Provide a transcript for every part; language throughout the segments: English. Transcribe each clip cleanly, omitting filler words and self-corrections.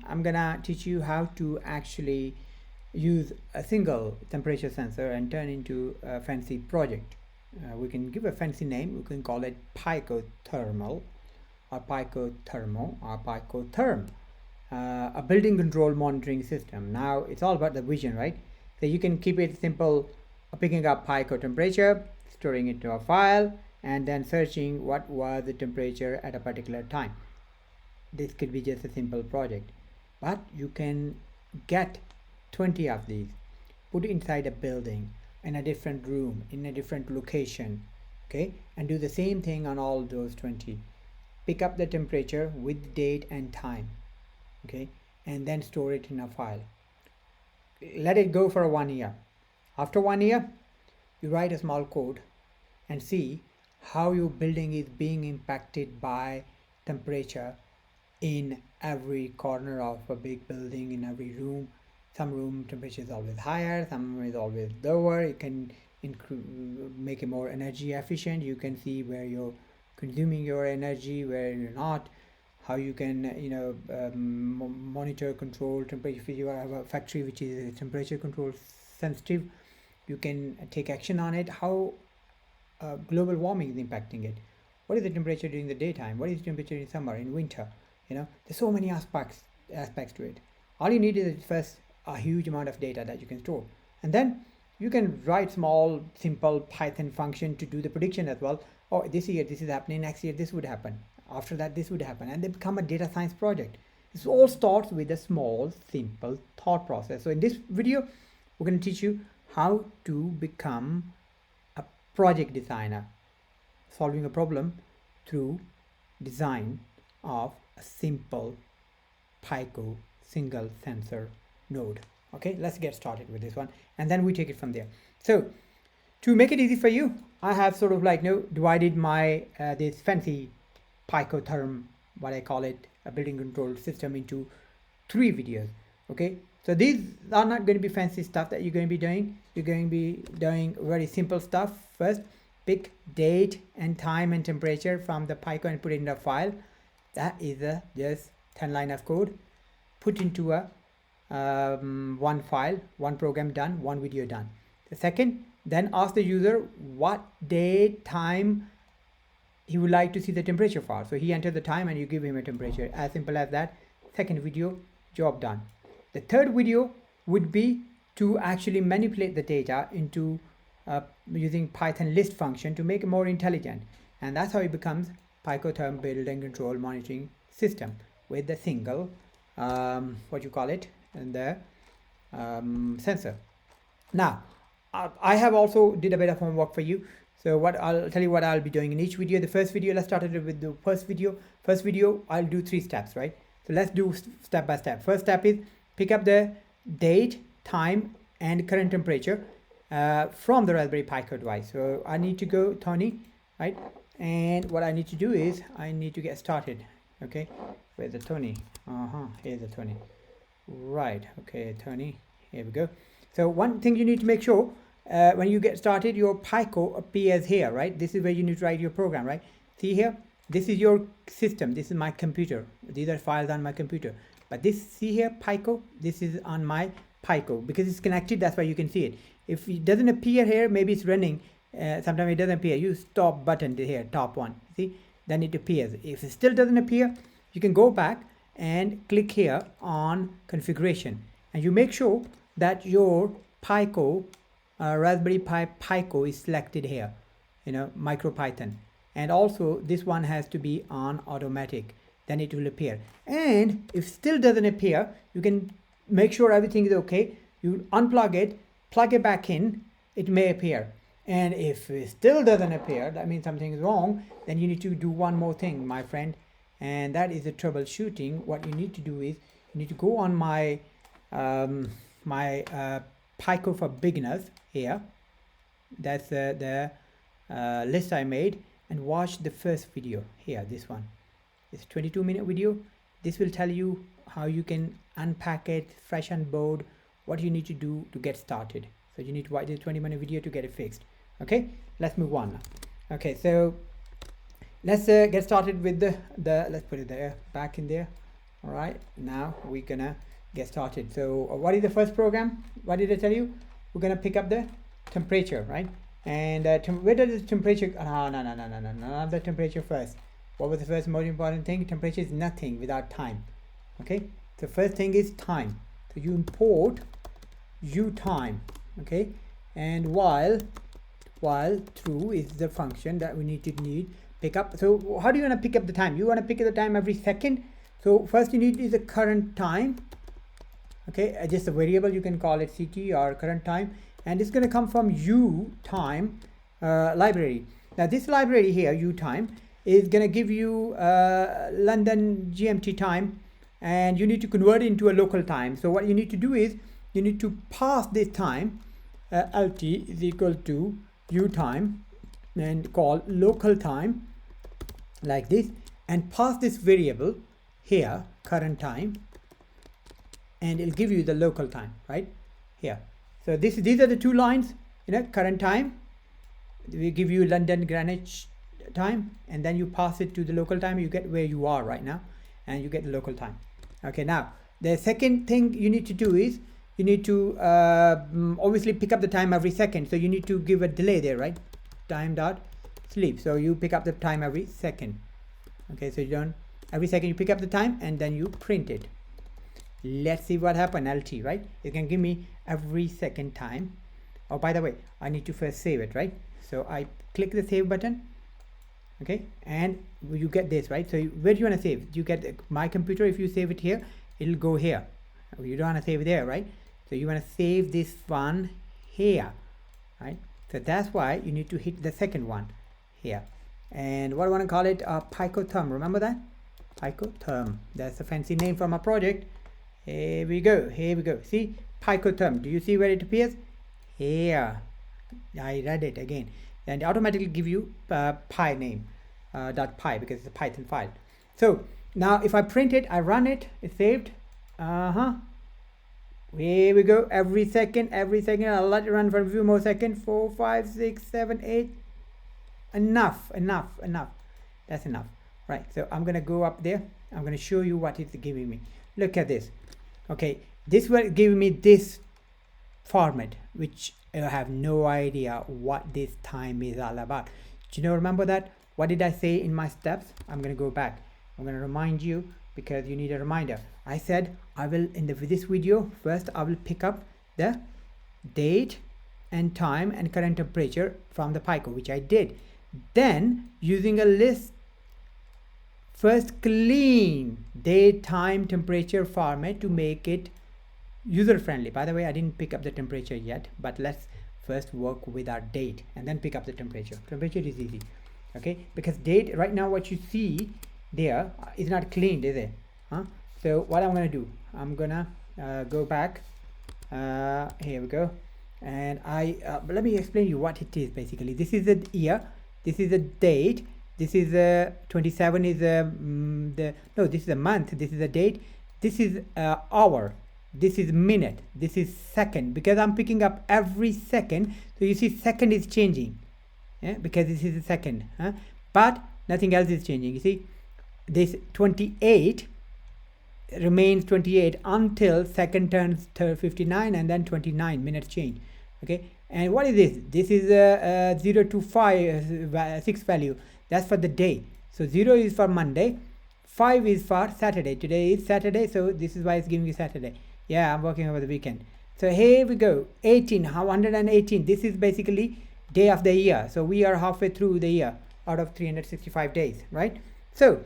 I'm gonna teach you how to actually use a single temperature sensor and turn into a fancy project. We can give a fancy name. We can call it PicoThermal or PicoThermo or PicoTherm, a building control monitoring system. Now it's all about the vision, right? So you can keep it simple, picking up Pico temperature, storing it to a file, and then searching what was the temperature at a particular time. This could be just a simple project, but you can get 20 of these, put it inside a building, in a different room, in a different location, okay, and do the same thing on all those 20. Pick up the temperature with date and time, okay, and then store it in a file. Let it go for 1 year. After 1 year, you write a small code and see how your building is being impacted by temperature in every corner of a big building, in every room. Some room temperature is always higher, some is always lower. You can make it more energy efficient. You can see where you're consuming your energy, where you're not, how you can monitor, control temperature. If you have a factory which is temperature control sensitive, you can take action on it. How global warming is impacting it. What is the temperature during the daytime? What is the temperature in summer, in winter? There's so many aspects to it. All you need is first a huge amount of data that you can store, and then you can write small simple Python function to do the prediction as well. Oh, this year this is happening, next year this would happen, after that this would happen, and they become a data science project. This all starts with a small simple thought process. So in this video we're going to teach you how to become a project designer, solving a problem through design of a simple Pico single sensor node. Okay, let's get started with this one, and then we take it from there. So to make it easy for you, I have sort of divided my this fancy PicoTherm, what I call it, a building control system, into 3 videos. Okay, so these are not going to be fancy stuff that you're going to be doing. You're going to be doing very simple stuff. First, pick date and time and temperature from the Pico and put it in a file. That is just 10 line of code put into a one file, one program done, one video done. The second, then ask the user what date, time he would like to see the temperature for. So he enters the time and you give him a temperature. As simple as that. Second video, job done. The third video would be to actually manipulate the data into using Python list function to make it more intelligent, and that's how it becomes PicoTherm building control monitoring system with the single and the sensor. Now I have also did a bit of homework for you. So what I'll tell you what I'll be doing in each video. The first video, let's start with the first video. I'll do 3 steps, right? So let's do step by step. First step is pick up the date, time and current temperature from the Raspberry Pi device. So I need to go Thonny, right? And what I need to do is I need to get started. Okay, where's the Thonny? Here's the Thonny. Right, okay, Thonny, here we go. So one thing you need to make sure when you get started, your Pico appears here, right? This is where you need to write your program, right? See here, this is your system, this is my computer, these are files on my computer. But this, see here, Pico, this is on my Pico because it's connected. That's why you can see it. If it doesn't appear here, maybe it's running. Sometimes it doesn't appear. You stop button here, top one, see, then it appears. If it still doesn't appear, you can go back and click here on configuration, and you make sure that your Pico Raspberry Pi Pico is selected here, MicroPython, and also this one has to be on automatic, then it will appear. And if still doesn't appear, you can make sure everything is okay. You unplug it, plug it back in, it may appear. And if it still doesn't appear, that means something is wrong. Then you need to do one more thing, my friend, and that is the troubleshooting. What you need to do is you need to go on my Pico for beginners here. That's the list I made, and watch the first video here. This one, it's a 22-minute video. This will tell you how you can unpack it, fresh on board, what you need to do to get started. So you need to watch the 20-minute video to get it fixed. Okay, let's move on now. Okay, so let's get started with the let's put it there, back in there. All right, now we're gonna get started. So what is the first program? What did I tell you? We're gonna pick up the temperature, right? And where does the temperature? No, not the temperature first. What was the first most important thing? Temperature is nothing without time. Okay, the first thing is time. So you import uTime. Okay, and while true is the function that we need pick up. So how do you want to pick up the time? You want to pick up the time every second. So first you need is the current time. Okay, just a variable, you can call it CT or current time, and it's going to come from uTime library. Now this library here, uTime, is going to give you London GMT time, and you need to convert it into a local time. So what you need to do is you need to pass this time LT is equal to uTime and call local time like this, and pass this variable here, current time, and it'll give you the local time right here. So these are the two lines, current time, we give you London Greenwich time, and then you pass it to the local time, you get where you are right now, and you get the local time. Okay, now the second thing you need to do is you need to obviously pick up the time every second, so you need to give a delay there, right? Time dot sleep, so you pick up the time every second. Okay, so you don't, every second you pick up the time and then you print it. Let's see what happened. LT, right? It can give me every second time. Oh, by the way, I need to first save it, right? So I click the save button. Okay, and you get this, right? So where do you want to save? You get my computer. If you save it here, it'll go here. You don't want to save it there, right? So you want to save this one here, right? So that's why you need to hit the second one here. And what I want to call it, PicoTherm. Remember that? PicoTherm. That's a fancy name for my project. Here we go. Here we go. See, PicoTherm. Do you see where it appears? Here. I read it again, and it automatically give you pi name .py because it's a Python file. So now if I print it, I run it. It's saved. Here we go. Every second. I'll let it run for a few more seconds. 4, 5, 6, 7, 8. Enough. That's enough. Right. So I'm gonna go up there. I'm gonna show you what it's giving me. Look at this. Okay, this will give me this format, which I have no idea what this time is all about. Do you remember that? What did I say in my steps? I'm gonna go back. I'm gonna remind you because you need a reminder. I said I will in this video first I will pick up the date and time and current temperature from the Pico, which I did. Then using a list, first clean date, time, temperature format to make it user friendly. By the way, I didn't pick up the temperature yet, but let's first work with our date and then pick up the temperature. Temperature is easy, okay? Because date right now, what you see there is not cleaned, is it? So what I'm gonna do, I'm gonna go back. Here we go, and let me explain you what it is. Basically, this is the year, this is the date. This is 27 is this is a month, this is a date, this is hour, this is minute, this is second, because I'm picking up every second. So you see second is changing, because this is a second, but nothing else is changing. You see this 28 remains 28 until second turns 59, and then 29 minutes change. Okay, and what is this? This is a 0 to 5 6 value. That's for the day. So 0 is for Monday, 5 is for Saturday. Today is Saturday, so this is why it's giving you Saturday. Yeah, I'm working over the weekend. So here we go, 118. This is basically day of the year. So we are halfway through the year out of 365 days, right? So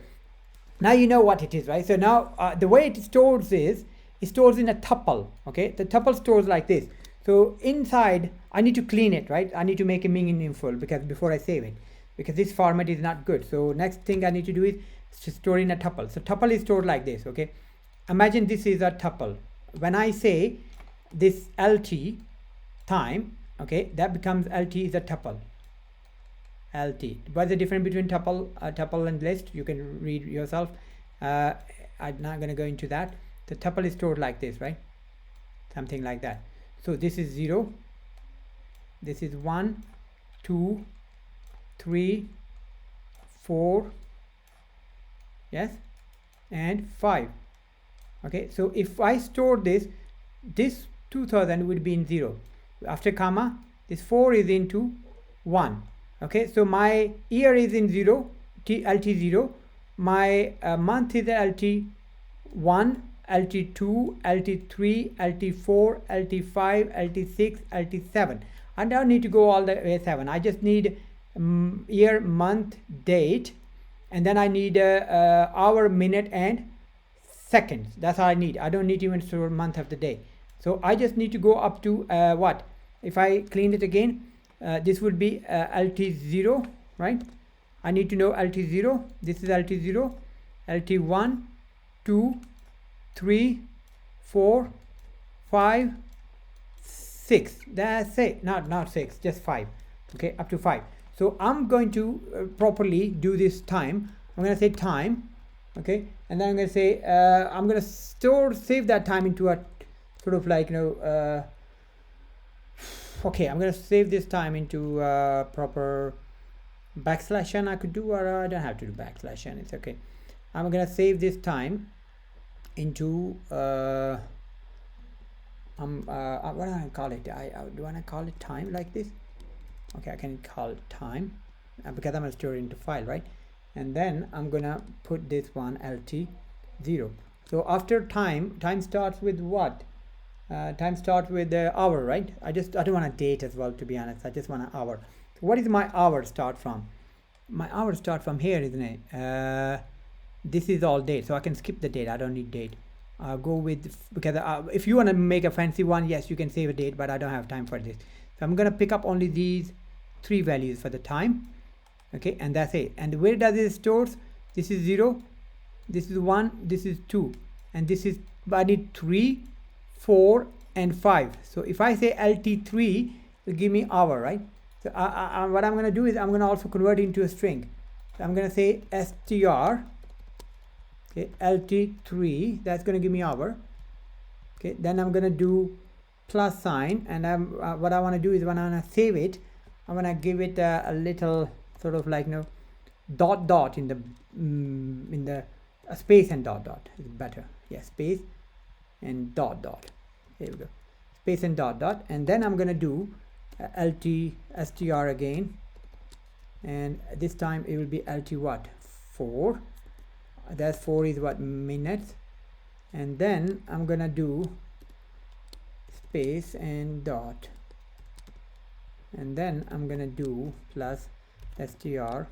now you know what it is, right? So now the way it stores is, it stores in a tuple, okay? The tuple stores like this. So inside, I need to clean it, right? I need to make it meaningful because before I save it, because this format is not good. So next thing I need to do is to store in a tuple. So tuple is stored like this, okay? Imagine this is a tuple. When I say this LT time, okay, that becomes LT is a tuple. LT. What's the difference between tuple and list? You can read yourself. I'm not going to go into that. The tuple is stored like this, right? Something like that. So this is 0. This is 1, 2, 3, 4, yes, and 5. Okay, so if I store this 2000 would be in 0. After comma, this 4 is into 1. Okay, so my year is in 0, LT0. My month is LT1, LT2, LT3, LT4, LT5, LT6, LT7. I don't need to go all the way 7. I just need year, month, date, and then I need hour, minute, and seconds. That's all I need. I don't need even store month of the day. So I just need to go up to what? If I clean it again, this would be LT0, right? I need to know LT0. This is LT0, LT1, 2, 3, 4, 5, 6. That's it. Not 6, just 5. Okay, up to 5. So I'm going to properly do this time. I'm going to say time. Okay, and then I'm going to say I'm going to save that time into a sort of like, okay, I'm going to save this time into proper \n. I could do, or I don't have to do \n. It's okay. I'm going to save this time into what do I call it? Do I want to call it time like this? Okay, I can call it time because I'm going to store it into file, right? And then I'm gonna put this one LT0. So after time starts with what? Time starts with the hour, right? I don't want a date as well, to be honest. I just want an hour. So what is my hour start from? My hour start from here, isn't it? This is all date, so I can skip the date. I don't need date. I'll go with, because if you want to make a fancy one, yes, you can save a date, but I don't have time for this. So I'm gonna pick up only these 3 values for the time. Okay, and that's it. And where does it stores? This is 0, this is 1, this is 2, and this is, I need 3, 4, and 5. So if I say LT3, it will give me hour, right? So what I'm going to do is I'm going to also convert it into a string. So I'm going to say str, okay, LT3, that's going to give me hour. Okay, then I'm going to do plus sign, and what I want to do is when I want to save it, I'm going to give it a little sort of like dot in the space and dot is better. Yeah, space and dot. There we go, space and dot, and then I'm gonna do str again, and this time it will be LT what? 4. That's 4 is what? Minutes. And then I'm gonna do space and dot, and then I'm gonna do plus str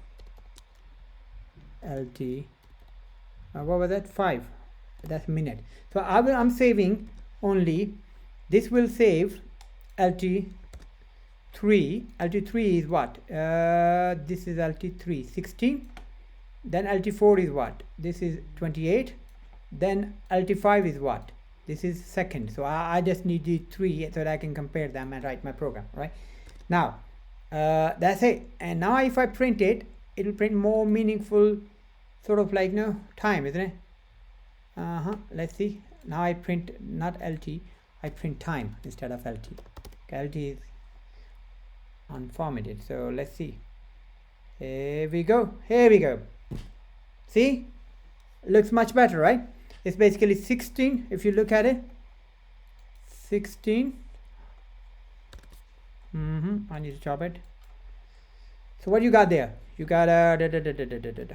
lt what was that? 5. That's minute. So I'm saving only, this will save lt3. lt3 is what? This is lt3 16. Then lt4 is what? This is 28. Then lt5 is what? This is second. So I just need the 3 so that I can compare them and write my program, right? Now that's it. And now if I print it, it will print more meaningful sort of like time, isn't it? Let's see. Now I print not LT, I print time instead of LT. Okay, LT is unformatted. So let's see. Here we go. See, looks much better, right? It's basically 16 if you look at it. 16. I need to chop it. So what you got there? You got a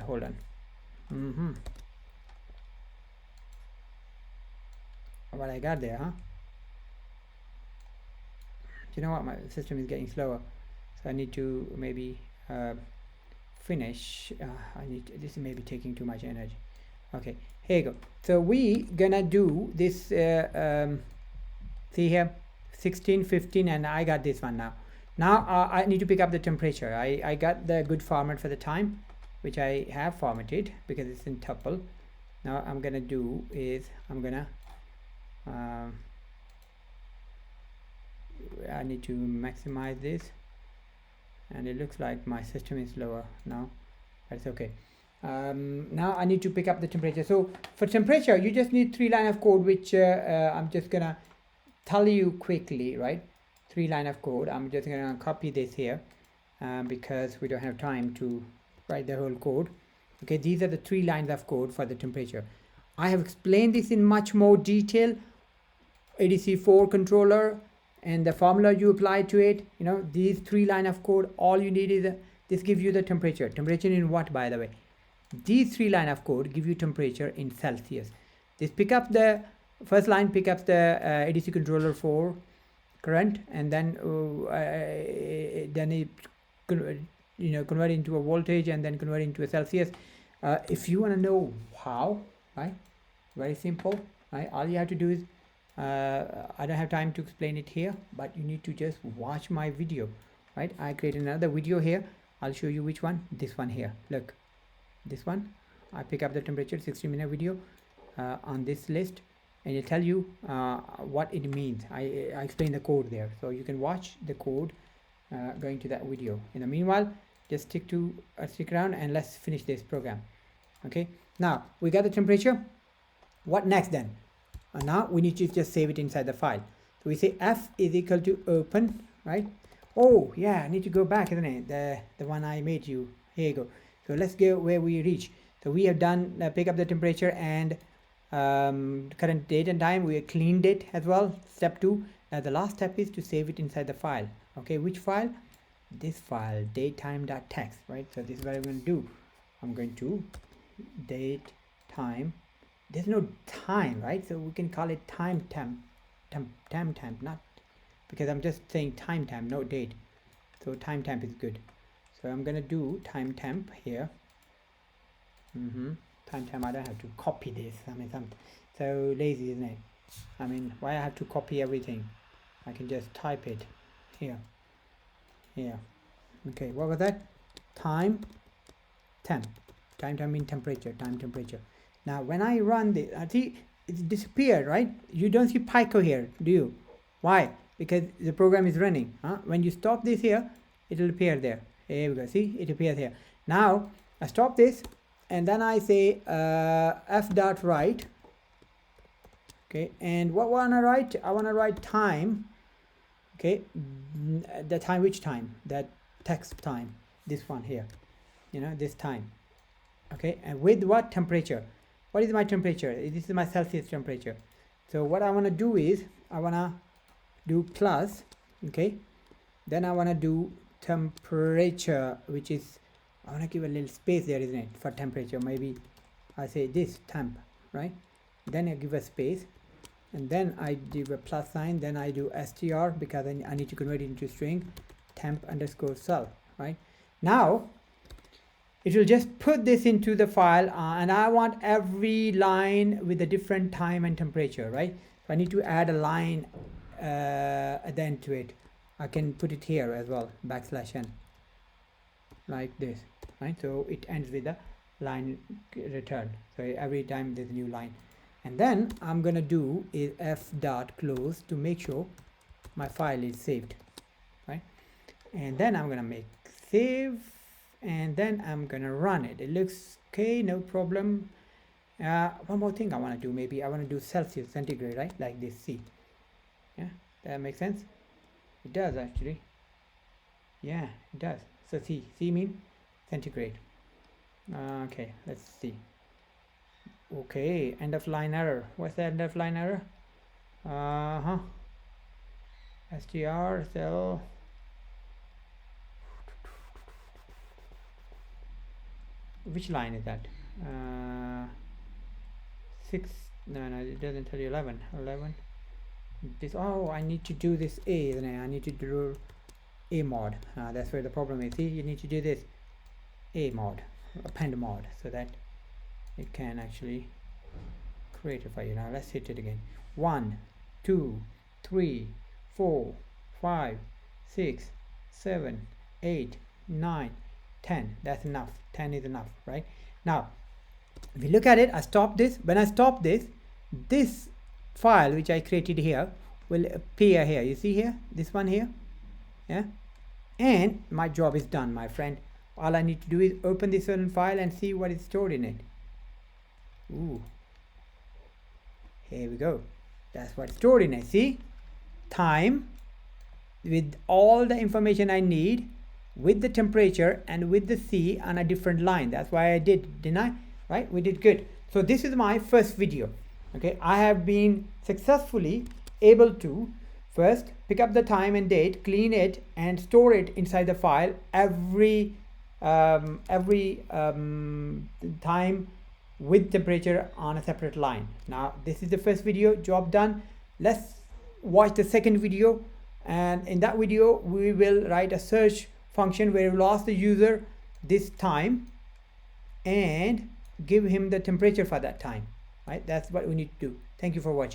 hold on. What I got there, huh? Do you know what? My system is getting slower, so I need to maybe finish. This is maybe taking too much energy. Okay, here you go. So we gonna do this. See here, 16, 15, and I got this one now. Now I need to pick up the temperature. I got the good format for the time, which I have formatted because it's in tuple. Now I'm gonna do is I'm gonna I need to maximize this, and it looks like my system is lower now, but it's okay. Now I need to pick up the temperature. So for temperature, you just need 3 lines of code, which I'm just gonna tell you quickly, right? 3 lines of code. I'm just gonna copy this here because we don't have time to write the whole code. Okay, these are the 3 lines of code for the temperature. I have explained this in much more detail. ADC4 controller and the formula you apply to it, you know, these 3 line of code, all you need is this gives you the temperature in what, by the way? These 3 line of code give you temperature in Celsius. This pick up the first line, pick up the ADC controller for current, and then it convert into a voltage and then convert into a Celsius. If you want to know how, right, very simple, right, all you have to do is I don't have time to explain it here, but you need to just watch my video, right? I created another video here. I'll show you which one. This one here, look, this one. I pick up the temperature, 60-minute video on this list, and it'll tell you what it means. I explain the code there, so you can watch the code going to that video. In the meanwhile, just stick around and let's finish this program. Okay, now we got the temperature. What next then? Now we need to just save it inside the file. So we say f is equal to open, right? Oh yeah, I need to go back, isn't it? The one I made you. Here you go. So let's go where we reach. So we have done pick up the temperature and current date and time. We have cleaned it as well. Step 2. Now the last step is to save it inside the file. Okay, which file? This file, datetime.txt, right? So this is what I'm going to do. I'm going to date time. There's no time, right? So we can call it TimeTemp, not, because I'm just saying TimeTemp, no date. So TimeTemp is good. So I'm gonna do TimeTemp here. TimeTemp, I don't have to copy this. I mean, I'm so lazy, isn't it? I mean, why I have to copy everything? I can just type it here. Okay, what was that? TimeTemp. TimeTemp means temperature, time temperature. Now when I run this, I see it's disappeared, right? You don't see Pico here, do you? Why? Because the program is running. When you stop this here, it will appear there. Here we go. See, it appears here. Now I stop this, and then I say f.write. Okay, and what want to write? I want to write time. Okay, the time, which time? That text time. This one here. You know, this time. Okay, and with what temperature? What is my temperature? This is my Celsius temperature. So what I want to do is I want to do plus, okay, then I want to do temperature, which is, I want to give a little space there, isn't it, for temperature. Maybe I say this temp, right? Then I give a space, and then I give a plus sign, then I do str because I need to convert it into string, temp_cell, right? Now it will just put this into the file, and I want every line with a different time and temperature, right? So I need to add a line at the end to it. I can put it here as well, \n, like this, right? So it ends with a line return. So every time there's a new line. And then I'm gonna do is f.close to make sure my file is saved, right? And then I'm gonna make save, and then I'm gonna run it. It looks okay, no problem. One more thing I want to do, maybe I want to do Celsius centigrade, right? Like this, see. Yeah, that makes sense. It does actually. Yeah, it does. So C mean centigrade. Okay, let's see. Okay, end of line error. What's the end of line error? str cell. Which line is that? 6. No, it doesn't tell you 11. This, oh, I need to do this A, isn't it? I need to do A mod. That's where the problem is. See, you need to do this A mod, append mod, so that it can actually create it for you. Now let's hit it again. 1, 2, 3, 4, 5, 6, 7, 8, 9, 10. That's enough. 10 is enough, right? Now if you look at it, I stop this. When I stop this, this file which I created here will appear here. You see here, this one here, yeah, and my job is done, my friend. All I need to do is open this one file and see what is stored in it. Ooh, here we go. That's what's stored in it. See, time with all the information I need, with the temperature and with the C on a different line. That's why I did, didn't I? Right, we did good. So this is my first video. Okay, I have been successfully able to first pick up the time and date, clean it, and store it inside the file every time with temperature on a separate line. Now this is the first video, job done. Let's watch the second video, and in that video we will write a search function where we will ask the user this time and give him the temperature for that time. Right, that's what we need to do. Thank you for watching.